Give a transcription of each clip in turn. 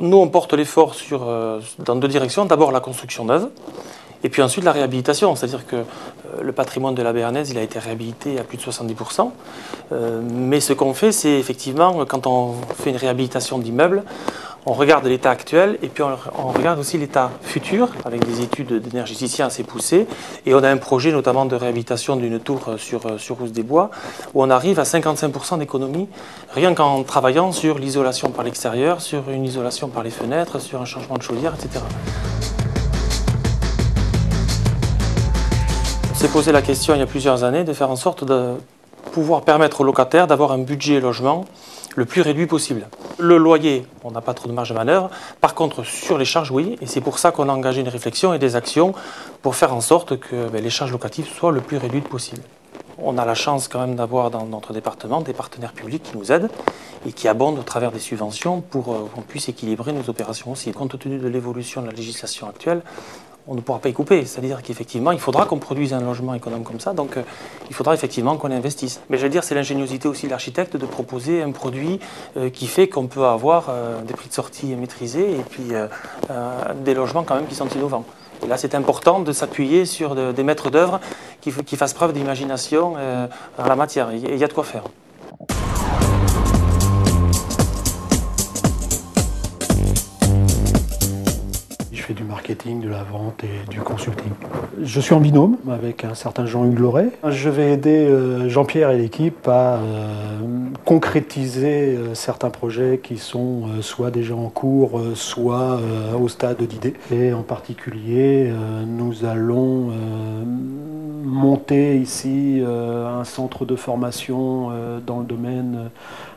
nous, on porte l'effort dans deux directions. D'abord, la construction neuve, et puis ensuite la réhabilitation. C'est-à-dire que le patrimoine de la Béarnaise, il a été réhabilité à plus de 70%. Mais ce qu'on fait, c'est effectivement, quand on fait une réhabilitation d'immeuble, on regarde l'état actuel et puis on regarde aussi l'état futur avec des études d'énergéticiens assez poussées. Et on a un projet notamment de réhabilitation d'une tour sur Rousse-des-Bois où on arrive à 55% d'économie rien qu'en travaillant sur l'isolation par l'extérieur, sur une isolation par les fenêtres, sur un changement de chaudière, etc. On s'est posé la question il y a plusieurs années de faire en sorte de pouvoir permettre aux locataires d'avoir un budget logement le plus réduit possible. Le loyer, on n'a pas trop de marge de manœuvre. Par contre, sur les charges, oui. Et c'est pour ça qu'on a engagé une réflexion et des actions pour faire en sorte que les charges locatives soient le plus réduites possible. On a la chance quand même d'avoir dans notre département des partenaires publics qui nous aident et qui abondent au travers des subventions pour qu'on puisse équilibrer nos opérations aussi. Compte tenu de l'évolution de la législation actuelle, on ne pourra pas y couper. C'est-à-dire qu'effectivement, il faudra qu'on produise un logement économe comme ça, donc il faudra effectivement qu'on investisse. Mais je veux dire, c'est l'ingéniosité aussi de l'architecte de proposer un produit qui fait qu'on peut avoir des prix de sortie maîtrisés et puis des logements quand même qui sont innovants. Et là, c'est important de s'appuyer sur des maîtres d'œuvre qui fassent preuve d'imagination en la matière. Il y a de quoi faire. Je fais du marketing, de la vente et du consulting. Je suis en binôme avec un certain Jean-Hugues Loret. Je vais aider Jean-Pierre et l'équipe à concrétiser certains projets qui sont soit déjà en cours, soit au stade d'idée. Et en particulier, nous allons monter ici un centre de formation dans le domaine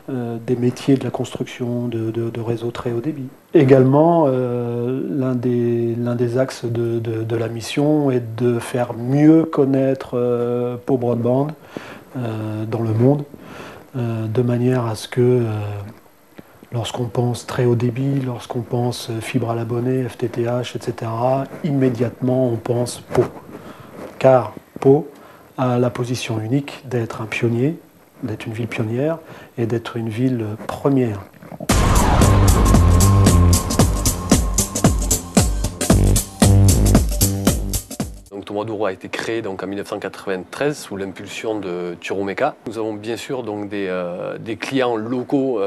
des métiers de la construction de réseaux très haut débit. Également, l'un des axes de la mission est de faire mieux connaître Pau Broadband dans le monde, de manière à ce que lorsqu'on pense très haut débit, lorsqu'on pense fibre à l'abonné, FTTH, etc., immédiatement on pense Pau. Car Pau a la position unique d'être un pionnier, d'être une ville pionnière et d'être une ville première. Thomas Douro a été créé donc en 1993 sous l'impulsion de Turo Meca. Nous avons bien sûr donc des clients locaux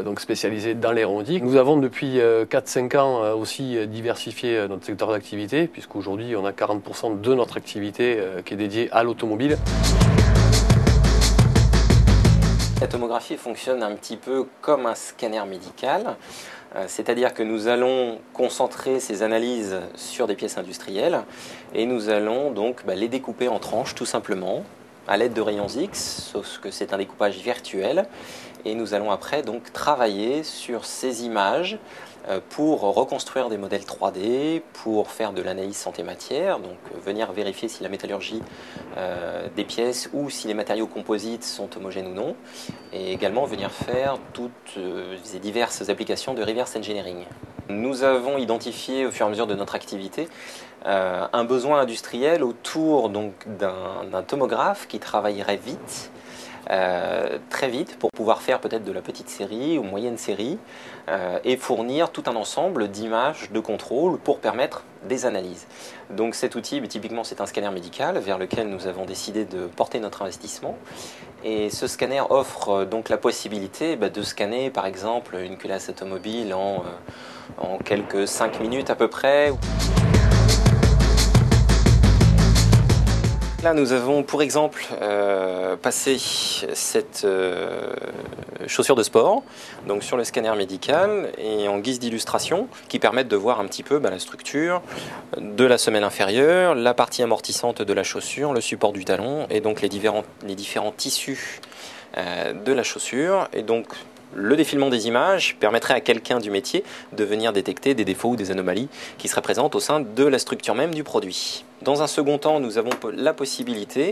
donc spécialisés dans l'aéronautique. Nous avons depuis 4-5 ans aussi diversifié notre secteur d'activité, puisqu'aujourd'hui on a 40% de notre activité qui est dédiée à l'automobile. La tomographie fonctionne un petit peu comme un scanner médical, c'est-à-dire que nous allons concentrer ces analyses sur des pièces industrielles et nous allons donc les découper en tranches tout simplement à l'aide de rayons X, sauf que c'est un découpage virtuel, et nous allons après donc travailler sur ces images pour reconstruire des modèles 3D, pour faire de l'analyse santé-matière, donc venir vérifier si la métallurgie des pièces ou si les matériaux composites sont homogènes ou non, et également venir faire toutes ces diverses applications de reverse engineering. Nous avons identifié au fur et à mesure de notre activité un besoin industriel autour d'un tomographe qui travaillerait vite, très vite pour pouvoir faire peut-être de la petite série ou moyenne série et fournir tout un ensemble d'images de contrôle pour permettre des analyses. Donc cet outil, typiquement c'est un scanner médical vers lequel nous avons décidé de porter notre investissement, et ce scanner offre donc la possibilité de scanner par exemple une culasse automobile en quelques 5 minutes à peu près. Là, nous avons pour exemple passé cette chaussure de sport donc sur le scanner médical et en guise d'illustration qui permettent de voir un petit peu la structure de la semelle inférieure, la partie amortissante de la chaussure, le support du talon et donc les différents tissus de la chaussure. Et donc le défilement des images permettrait à quelqu'un du métier de venir détecter des défauts ou des anomalies qui seraient présentes au sein de la structure même du produit. Dans un second temps, nous avons la possibilité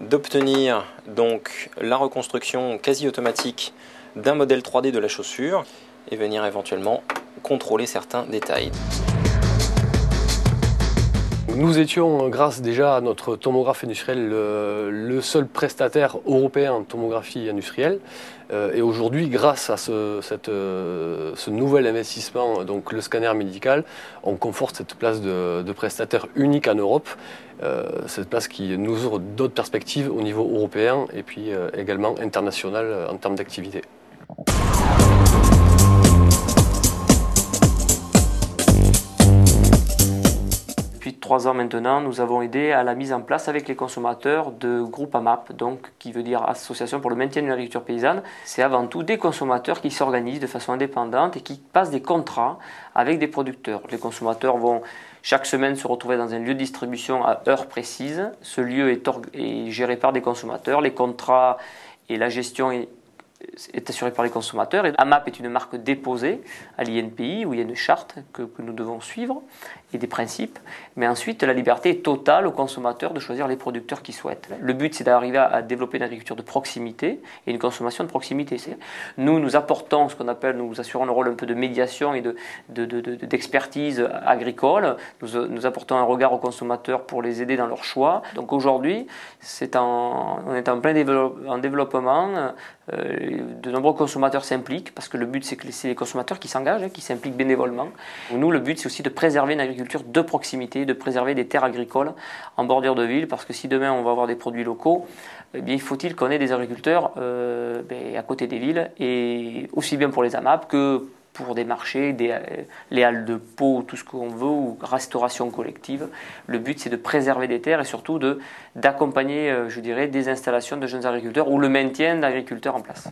d'obtenir donc la reconstruction quasi automatique d'un modèle 3D de la chaussure et venir éventuellement contrôler certains détails. Nous étions, grâce déjà à notre tomographe industriel, le seul prestataire européen en tomographie industrielle. Et aujourd'hui, grâce à ce nouvel investissement, donc le scanner médical, on conforte cette place de prestataire unique en Europe. Cette place qui nous ouvre d'autres perspectives au niveau européen et puis également international en termes d'activité. Depuis 3 ans maintenant, nous avons aidé à la mise en place avec les consommateurs de groupes AMAP, donc qui veut dire Association pour le maintien de l'agriculture paysanne. C'est avant tout des consommateurs qui s'organisent de façon indépendante et qui passent des contrats avec des producteurs. Les consommateurs vont chaque semaine se retrouver dans un lieu de distribution à heure précise. Ce lieu est géré par des consommateurs. Les contrats et la gestion est assurée par les consommateurs. Et AMAP est une marque déposée à l'INPI où il y a une charte que nous devons suivre et des principes. Mais ensuite, la liberté est totale aux consommateurs de choisir les producteurs qu'ils souhaitent. Le but, c'est d'arriver à développer une agriculture de proximité et une consommation de proximité. Nous apportons ce qu'on appelle, nous assurons le rôle un peu de médiation et d'expertise agricole. Nous apportons un regard aux consommateurs pour les aider dans leur choix. Donc aujourd'hui, on est en plein développement. De nombreux consommateurs s'impliquent parce que le but, c'est que c'est les consommateurs qui s'engagent, qui s'impliquent bénévolement. Nous, le but, c'est aussi de préserver une agriculture de proximité, de préserver des terres agricoles en bordure de ville, parce que si demain on va avoir des produits locaux, eh bien, faut-il qu'on ait des agriculteurs à côté des villes, et aussi bien pour les AMAP que pour des marchés, les halles de pot, tout ce qu'on veut, ou restauration collective. Le but, c'est de préserver des terres et surtout d'accompagner, je dirais, des installations de jeunes agriculteurs ou le maintien d'agriculteurs en place.